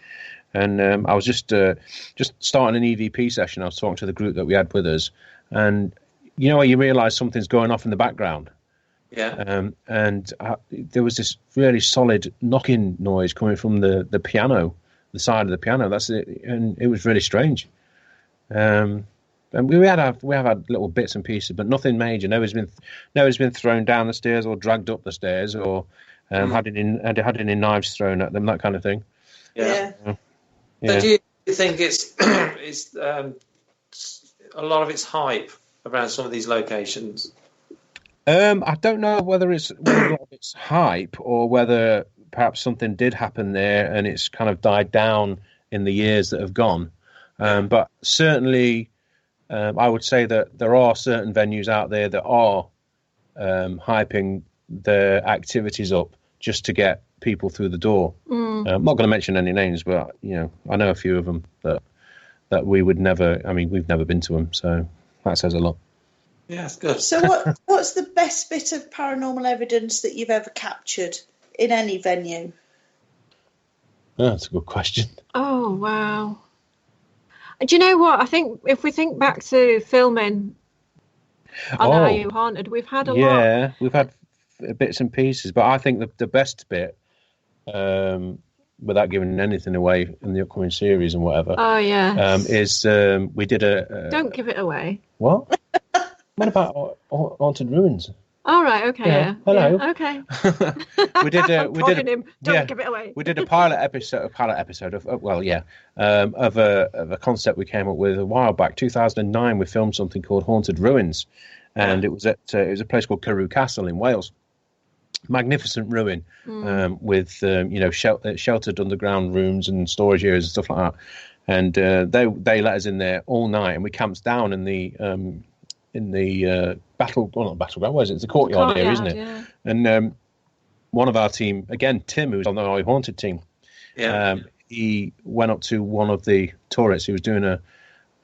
And I was just starting an EVP session. I was talking to the group that we had with us, and where you realise something's going off in the background. Yeah. There was this really solid knocking noise coming from the piano, the side of the piano. That's it, and it was really strange. And we have had little bits and pieces, but nothing major. Nobody's been thrown down the stairs or dragged up the stairs or had any knives thrown at them, that kind of thing. Yeah. So do you think it's a lot of it's hype around some of these locations? I don't know whether a lot of it's hype or whether perhaps something did happen there and it's kind of died down in the years that have gone. But certainly, I would say that there are certain venues out there that are hyping their activities up just to get people through the door. I'm not going to mention any names, but I know a few of them that we would never. I mean, we've never been to them, so that says a lot. Yeah, that's good. So, what's the best bit of paranormal evidence that you've ever captured in any venue? Oh, that's a good question. Oh wow! Do you know what? I think if we think back to filming on Are You Haunted, we've had a lot. Yeah, we've had bits and pieces, but I think the best bit, without giving anything away in the upcoming series and whatever. Oh yeah. Is we did a. Don't give it away. What? What about haunted ruins? All right. Okay. Yeah. Hello. Yeah, okay. we did him. Don't give it away. We did a pilot episode of a concept we came up with a while back. 2009, we filmed something called Haunted Ruins, and it was a place called Carew Castle in Wales. Magnificent ruin with sheltered underground rooms and storage areas and stuff like that. And they let us in there all night, and we camped down in the not battleground, where is it? It's the courtyard area, isn't it? Yeah. And one of our team, again, Tim, who's on the Are You Haunted team, he went up to one of the turrets. He was doing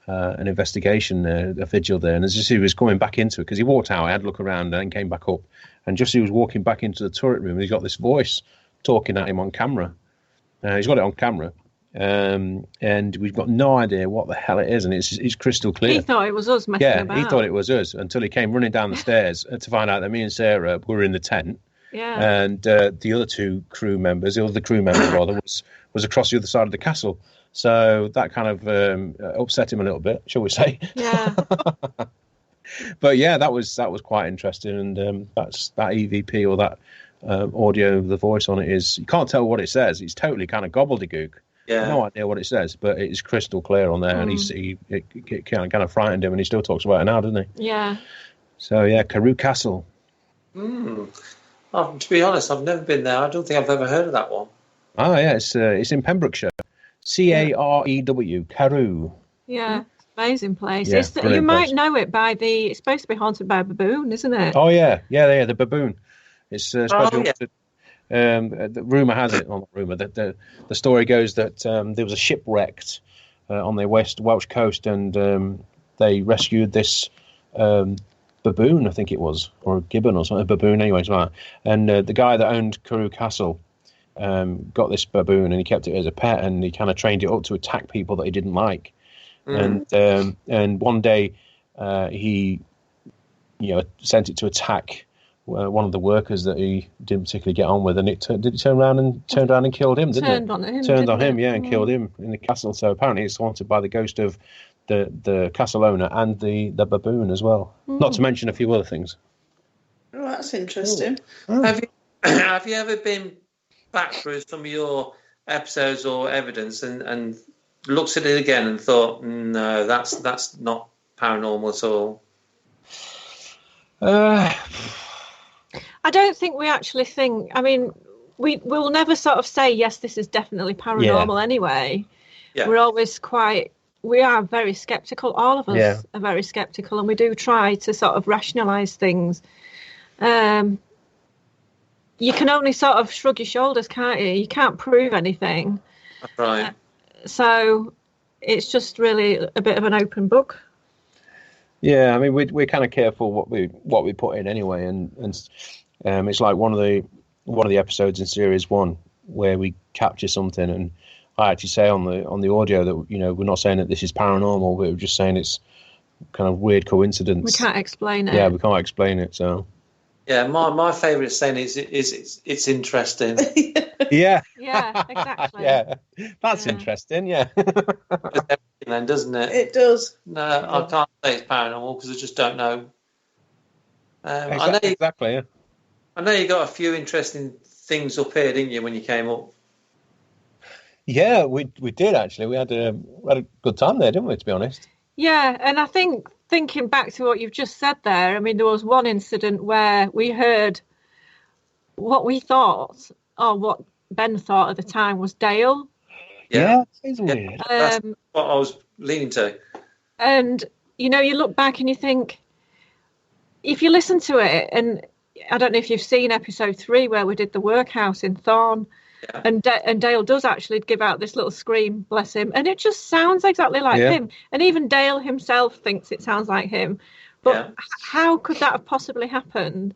an investigation, a vigil there, and as he was coming back into it, because he walked out, I had a look around, and then came back up, and just as he was walking back into the turret room, he got this voice talking at him on camera. He's got it on camera, and we've got no idea what the hell it is, and it's crystal clear. He thought it was us messing about. Yeah, he thought it was us until he came running down the stairs to find out that me and Sarah were in the tent. Yeah. And the other crew members was across the other side of the castle. So that kind of upset him a little bit, shall we say? Yeah. But yeah, that was quite interesting, and that EVP or that audio, the voice on it is, you can't tell what it says. It's totally kind of gobbledygook. Yeah. No idea what it says, but it is crystal clear on there, and it kind of frightened him, and he still talks about it now, doesn't he? Yeah. So yeah, Carew Castle. To be honest, I've never been there. I don't think I've ever heard of that one. Oh yeah, it's in Pembrokeshire. Carew, Carew. Yeah, amazing place. Yeah, You might place. know it by it's supposed to be haunted by a baboon, isn't it? Oh yeah, the baboon. It's supposed to be haunted. The rumor has it, not rumor, that the story goes that there was a shipwreck on the West Welsh coast, and they rescued this baboon, I think it was, or a gibbon or something, a baboon anyway, something like that. And the guy that owned Carew Castle got this baboon, and he kept it as a pet, and he kind of trained it up to attack people that he didn't like. And one day he sent it to attack one of the workers that he didn't particularly get on with, and did it turn around and killed him, didn't it? Turned on him, and killed him in the castle. So apparently it's haunted by the ghost of the castle owner and the baboon as well. Not to mention a few other things. Oh, that's interesting. Have you ever been back through some of your episodes or evidence and looked at it again and thought, no, that's not paranormal at all? I don't think we actually think. I mean, we'll never sort of say yes, this is definitely paranormal. Anyway, we're always we are very skeptical. All of us are very skeptical, and we do try to sort of rationalise things. You can only sort of shrug your shoulders, can't you? You can't prove anything. That's right. So it's just really a bit of an open book. Yeah, I mean, we're kind of careful what we put in anyway, and it's like one of the episodes in series 1 where we capture something, and I actually say on the audio that we're not saying that this is paranormal, we're just saying it's kind of weird coincidence. We can't explain it. Yeah, we can't explain it. So yeah, my favourite saying is it's interesting. Yeah. Yeah, exactly. Yeah, that's interesting. Yeah. Then, doesn't it? It does. No, I can't say it's paranormal because I just don't know. Exactly. Yeah. I know you got a few interesting things up here, didn't you, when you came up? Yeah, we did actually. We had a good time there, didn't we? To be honest. Yeah, and I think thinking back to what you've just said there, I mean, there was one incident where we heard what we thought, or what Ben thought at the time, was Dale. Yeah, it's weird. That's what I was leaning to. And you look back and you think, if you listen to it, and I don't know if you've seen episode 3 where we did the workhouse in Thorn, and Dale does actually give out this little scream, bless him, and it just sounds exactly like him. And even Dale himself thinks it sounds like him. But how could that have possibly happened?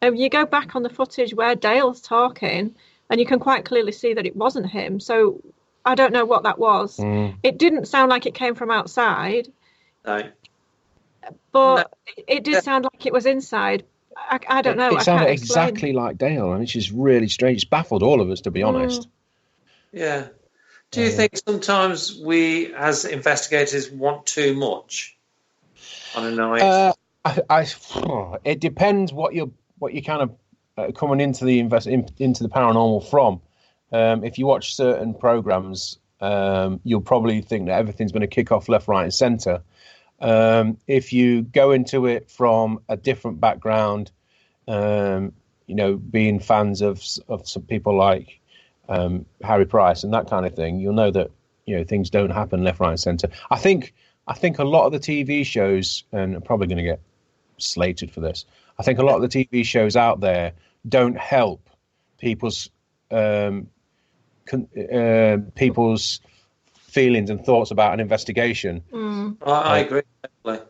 You go back on the footage where Dale's talking, and you can quite clearly see that it wasn't him. So I don't know what that was. It didn't sound like it came from outside. No. But it did sound like it was inside. I don't know. It sounded exactly like Dale, and it's just really strange. It's baffled all of us, to be honest. Yeah. Do you think sometimes we, as investigators, want too much on a night? It depends what you kind of coming into the into the paranormal from. If you watch certain programs, you'll probably think that everything's going to kick off left, right, and centre. If you go into it from a different background, being fans of some people like Harry Price and that kind of thing, you'll know that things don't happen left, right, and centre. I think a lot of the TV shows, and I'm probably going to get slated for this, I think a lot of the TV shows out there don't help people's people's feelings and thoughts about an investigation. I agree definitely.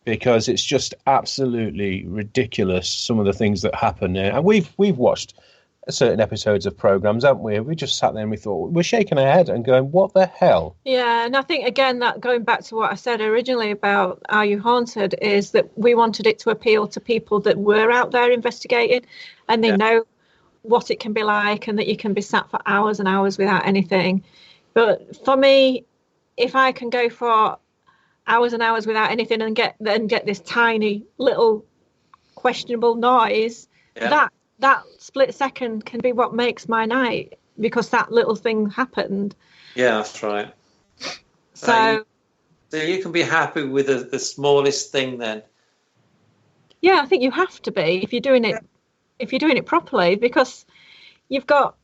Because it's just absolutely ridiculous, some of the things that happen there. And we've watched certain episodes of programs, haven't we? We just sat there and we thought, we're shaking our head and going, what the hell? Yeah, and I think, again, that going back to what I said originally about Are You Haunted, is that we wanted it to appeal to people that were out there investigating, and they know what it can be like, and that you can be sat for hours and hours without anything. But for me, if I can go for hours and hours without anything and get this tiny little questionable noise, that split second can be what makes my night, because that little thing happened. Yeah, that's right. So you can be happy with the smallest thing then. Yeah, I think you have to be if you're doing it properly, because you've got,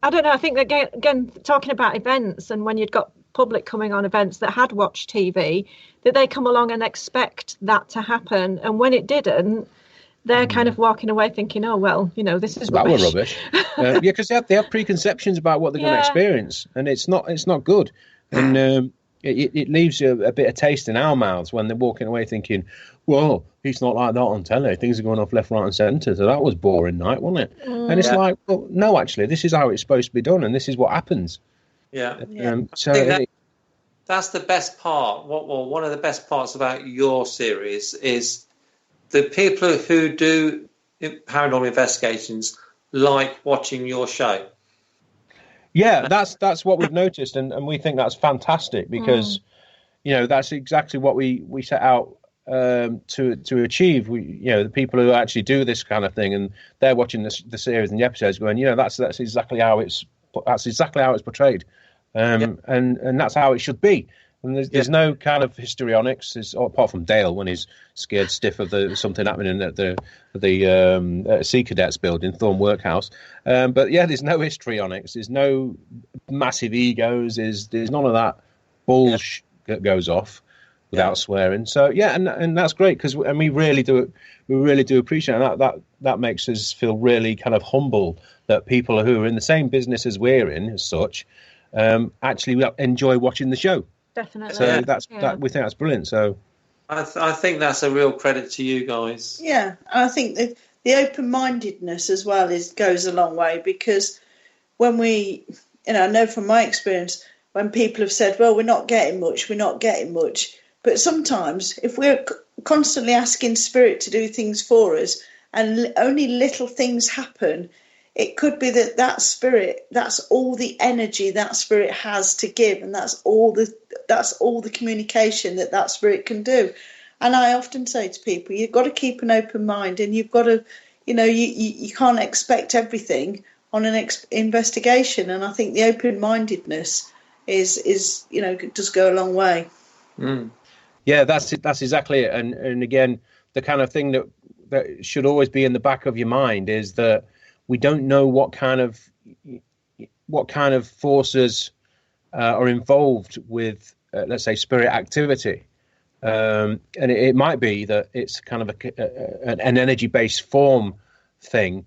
I don't know, I think that again talking about events, and when you'd got public coming on events that had watched TV, that they come along and expect that to happen, and when it didn't, they're kind of walking away thinking, oh well, this is rubbish. That were rubbish. Yeah, because they have preconceptions about what they're going to experience, and it's not good, and it leaves a bit of taste in our mouths when they're walking away thinking, well, it's not like that on telly. Things are going off left, right, and centre. So that was boring night, wasn't it? And it's like, well, no, actually, this is how it's supposed to be done, and this is what happens. Yeah. So that's the best part. One of the best parts about your series is the people who do paranormal investigations like watching your show. Yeah, that's what we've noticed, and we think that's fantastic, because that's exactly what we set out to achieve. The people who actually do this kind of thing, and they're watching the series and the episodes, going, that's exactly how it's portrayed, and that's how it should be. And there's no kind of histrionics, apart from Dale when he's scared stiff of something happening at the Sea Cadets building, Thorn Workhouse. But yeah, there's no histrionics. There's no massive egos. There's none of that bullshit that goes off without swearing. So yeah, and that's great, because we really do appreciate it. That makes us feel really kind of humble that people who are in the same business as we're in, as such, actually enjoy watching the show. Definitely. So we think that's brilliant. So I think that's a real credit to you guys. Yeah, and I think the open-mindedness as well goes a long way, because when we, I know from my experience, when people have said, well, we're not getting much, but sometimes if we're constantly asking Spirit to do things for us and only little things happen, it could be that Spirit, that's all the energy that Spirit has to give, and that's all the communication that Spirit can do. And I often say to people, you've got to keep an open mind, and you've got to, you can't expect everything on an investigation. And I think the open-mindedness is does go a long way. Yeah, that's exactly it. And again, the kind of thing that should always be in the back of your mind is that we don't know what kind of forces are involved with, let's say, spirit activity, and it might be that it's kind of an energy-based form thing,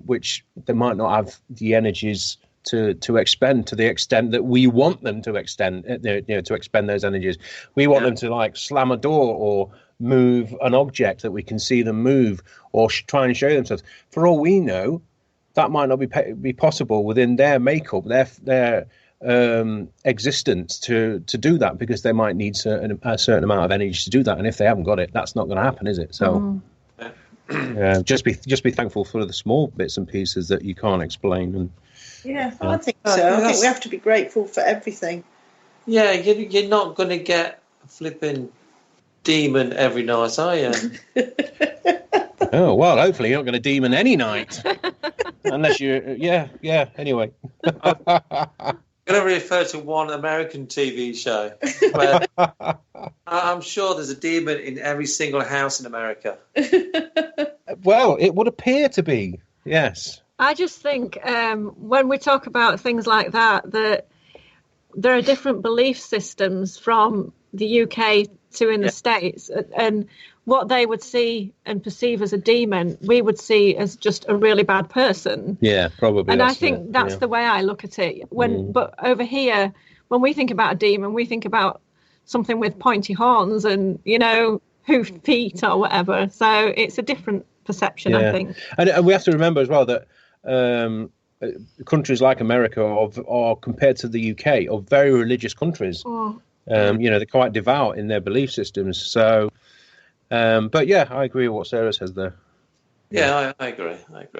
which they might not have the energies to expend to the extent that we want them to extend. To expend those energies, we want them to like slam a door or move an object that we can see them move, or try and show themselves. For all we know, that might not be possible within their makeup, their existence to do that, because they might need a certain amount of energy to do that, and if they haven't got it, that's not going to happen, is it? So just be thankful for the small bits and pieces that you can't explain. And I think so. I think we have to be grateful for everything. Yeah, you're not going to get a flipping demon every night, are you? Oh, well, hopefully you're not going to demon any night. Unless you, anyway. I'm going to refer to one American TV show where I'm sure there's a demon in every single house in America. Well, it would appear to be, yes. I just think when we talk about things like that there are different belief systems from the UK to in the States. And what they would see and perceive as a demon, we would see as just a really bad person. Yeah, probably. And I think that's the way I look at it. But over here, when we think about a demon, we think about something with pointy horns and, hoof feet or whatever. So it's a different perception, I think. And we have to remember as well that countries like America are compared to the UK, are very religious countries. They're quite devout in their belief systems. So, but yeah, I agree with what Sarah says there. Yeah, I agree.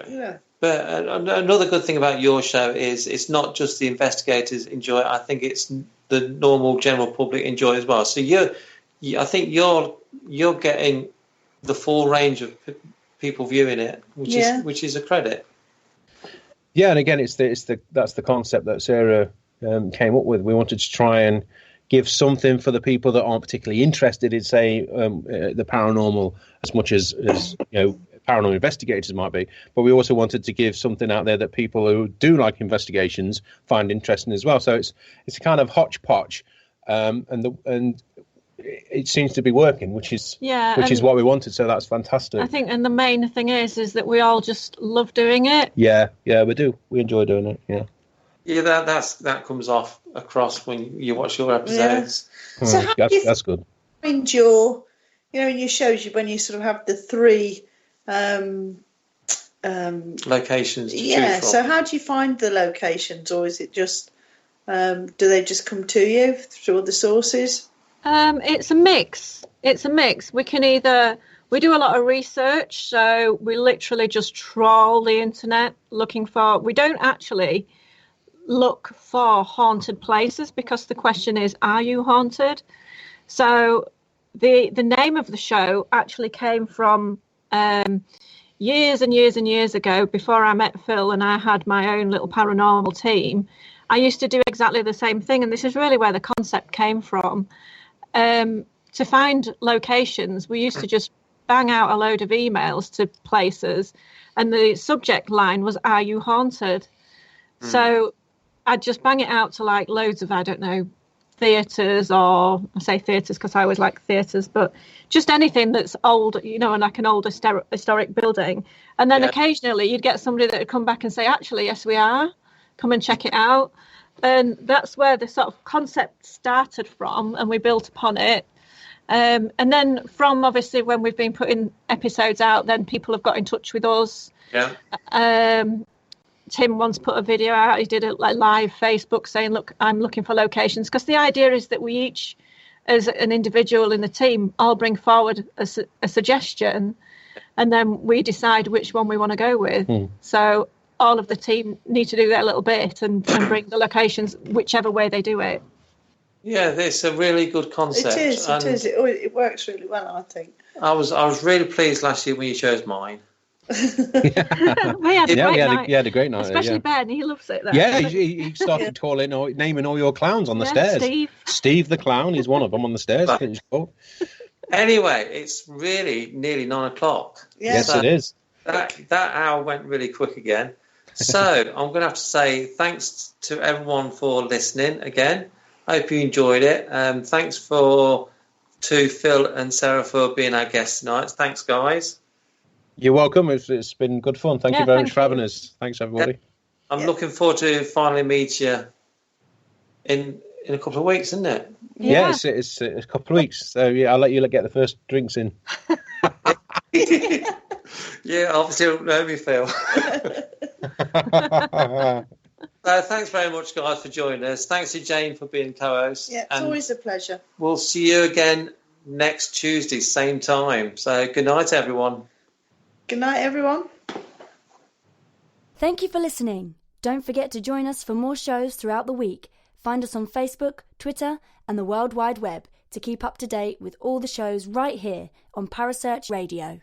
Yeah. But another good thing about your show is it's not just the investigators enjoy it. I think it's the normal general public enjoy it as well. So I think you're getting the full range of people viewing it, which is a credit. Yeah, and again, that's the concept that Sarah came up with. We wanted to try and give something for the people that aren't particularly interested in, say, the paranormal as much as paranormal investigators might be. But we also wanted to give something out there that people who do like investigations find interesting as well. So it's a kind of hodgepodge, and it seems to be working, which is what we wanted. So that's fantastic. I think, and the main thing is that we all just love doing it. Yeah, we do. We enjoy doing it. Yeah. Yeah, that comes off across when you watch your episodes. Yeah. So how that's good. Find your, in your shows, when you sort of have the three locations. So how do you find the locations, or is it just do they just come to you through other sources? It's a mix. We do a lot of research, so we literally just trawl the internet looking for. We don't actually look for haunted places because the question is, are you haunted? So the name of the show actually came from years and years and years ago, before I met Phil and I had my own little paranormal team. I used to do exactly the same thing, and this is really where the concept came from. To find locations, we used to just bang out a load of emails to places, and the subject line was, "Are you haunted?" So I'd just bang it out to like loads of, I don't know, theatres, or I say theatres because I always like theatres, but just anything that's old, like an old historic building. And then occasionally you'd get somebody that would come back and say, actually, yes, we are. Come and check it out. And that's where the sort of concept started from, and we built upon it. And then from, obviously, when we've been putting episodes out, then people have got in touch with us. Yeah. Tim once put a video out. He did a live Facebook saying, look, I'm looking for locations. Because the idea is that we each, as an individual in the team, all bring forward a suggestion, and then we decide which one we want to go with. So all of the team need to do their little bit and bring the locations whichever way they do it. Yeah, it's a really good concept. It is. It works really well, I think. I was really pleased last year when you chose mine. We had a great night. Especially Ben, he loves it. Though. Yeah, he started naming all your clowns on the stairs. Steve the clown is one of them on the stairs. I think it's called. Anyway, it's really nearly 9:00. Yeah. Yes, it is. That hour went really quick again. So I'm going to have to say thanks to everyone for listening again. I hope you enjoyed it. Thanks to Phil and Sarah for being our guests tonight. Thanks, guys. You're welcome. It's been good fun. Thank you very much for having us. Thanks, everybody. I'm looking forward to finally meet you in a couple of weeks, isn't it? Yeah, it's a couple of weeks. So, I'll let you get the first drinks in. Yeah, obviously it'll know me, Phil. Thanks very much, guys, for joining us. Thanks to Jane for being co-host. Yeah, it's always a pleasure. We'll see you again next Tuesday, same time. So good night, everyone. Good night, everyone. Thank you for listening. Don't forget to join us for more shows throughout the week. Find us on Facebook, Twitter, and the World Wide Web to keep up to date with all the shows right here on Parasearch Radio.